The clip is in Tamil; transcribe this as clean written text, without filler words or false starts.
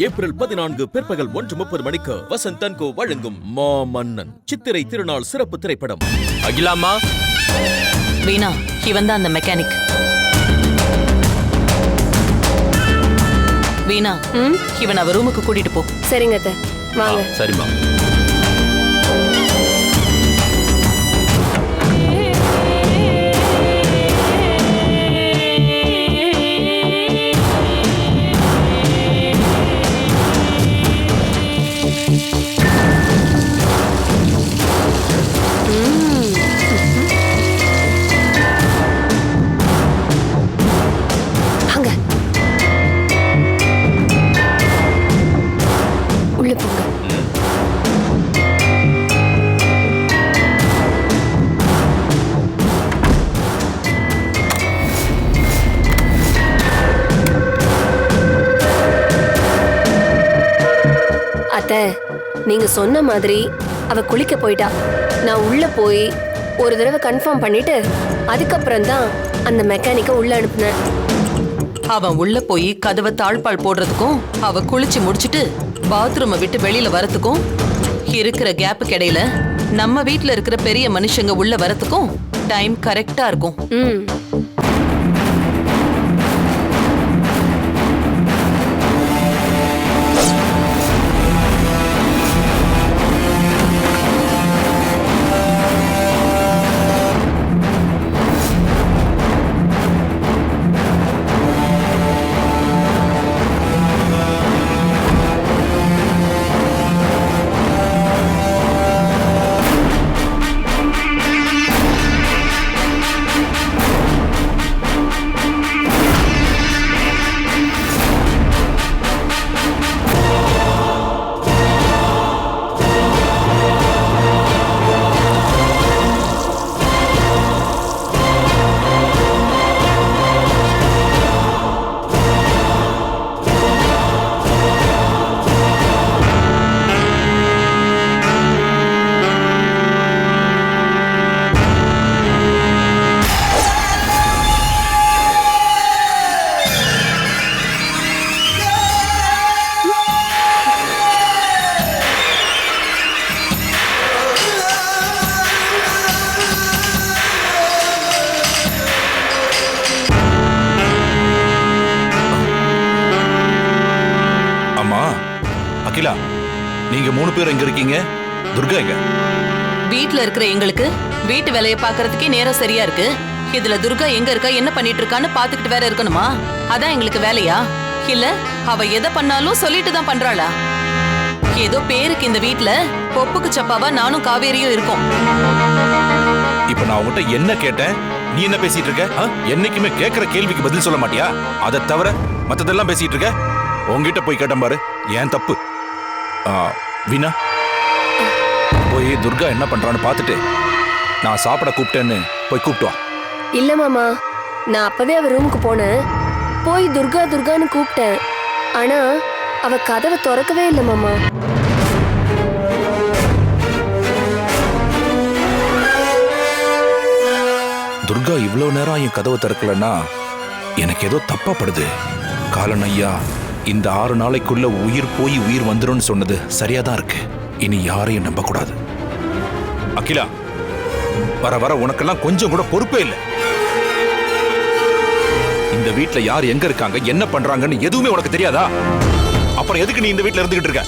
ஏப்ரல் 14 பிற்பகல் 1:30 மணிக்கு வசந்த் அண்ட் கோ வழங்கும் மாமன்னன் சித்திரை திருநாள் சிறப்பு திரைப்படம். அகிலாமா, வீணா, இவன் தான் அந்த மெக்கானிக். வீணா, இவன் அவ ரூமுக்கு கூட்டிட்டு போ. சரிங்க அத்தை, வாங்க. சரிம்மா. உள்ள போங்க. அத்தை, நீங்க சொன்ன மாதிரி அவ குளிக்க போயிட்டா. நான் உள்ள போய் ஒரு தடவை கன்ஃபார்ம் பண்ணிட்டு அதுக்கப்புறம் தான் அந்த மெக்கானிக்க உள்ள அனுப்புனேன். அவன் உள்ள போய் கதவை தாழ்பால் போடுறதுக்கும் அவ குளிச்சு முடிச்சிட்டு பாத்ரூமை விட்டு வெளியில வரத்துக்கும் இருக்கிற கேப்புக்கு இடையில நம்ம வீட்டுல இருக்கிற பெரிய மனுஷங்க உள்ள வரத்துக்கும் டைம் கரெக்டா இருக்கும். அகிலா, நீங்க 3 பேர் எங்க இருக்கீங்க? துர்கா எங்க? வீட்டுல இருக்கிற எங்களுக்கு வீட்டு வேலையை பாக்குறதுக்கே நேரம் சரியா இருக்கு. இதுல துர்கா எங்க இருக்கா, என்ன பண்ணிட்டு இருக்கான்னு பாத்துக்கிட்டு வேற இருக்கணுமா? அதான் எங்களுக்கு வேலையா? இல்ல அவ எதை பண்ணாலும் சொல்லிட்டு தான் பண்றாளா? ஏதோ பேருக்கு இந்த வீட்டுல பொப்புக்கு சப்பாவா நானும் காவேரியும் இருக்கோம். இப்ப நான் உங்ககிட்ட என்ன கேட்டேன், நீ என்ன பேசிட்டு இருக்க? என்னைக்குமே கேட்கிற கேள்விக்கு பதில் சொல்ல மாட்டியா? அதை தவிர மத்ததெல்லாம் பேசிட்டு இருக்க. உங்ககிட்ட போய் கேட்டேன் பாரு, ஏன் தப்பு. வீணா, போய் துர்கா என்ன பண்றான்னு பாத்துட்டு நான் சாப்பிட கூப்பிட்டேன்னு போய் கூப்பிட்டு வா. இல்ல மாமா, நான் அப்பவே அவ ரூமுக்கு போனேன். போய் துர்கா துர்கான்னு கூப்பிட்டேன். ஆனா அவ கதவை திறக்கவே இல்லை மாமா. துர்கா இவ்வளவு நேரம் என் கதவை திறக்கலன்னா எனக்கு ஏதோ தப்பா படுது. காலன் ஐயா இந்த 6 நாளைக்குள்ள உயிர் போய் உயிர் வந்துடும் சொன்னது சரியாதான் இருக்கு. இனி யாரையும் நம்ப கூடாது. அகிலா, வர வர உனக்கெல்லாம் கொஞ்சம் கூட பொறுப்பே இல்லை. இந்த வீட்டுல யார் எங்க இருக்காங்க, என்ன பண்றாங்கன்னு எதுவுமே உனக்கு தெரியாதா? அப்புறம் எதுக்கு நீ இந்த வீட்டுல இருந்துகிட்டு இருக்க?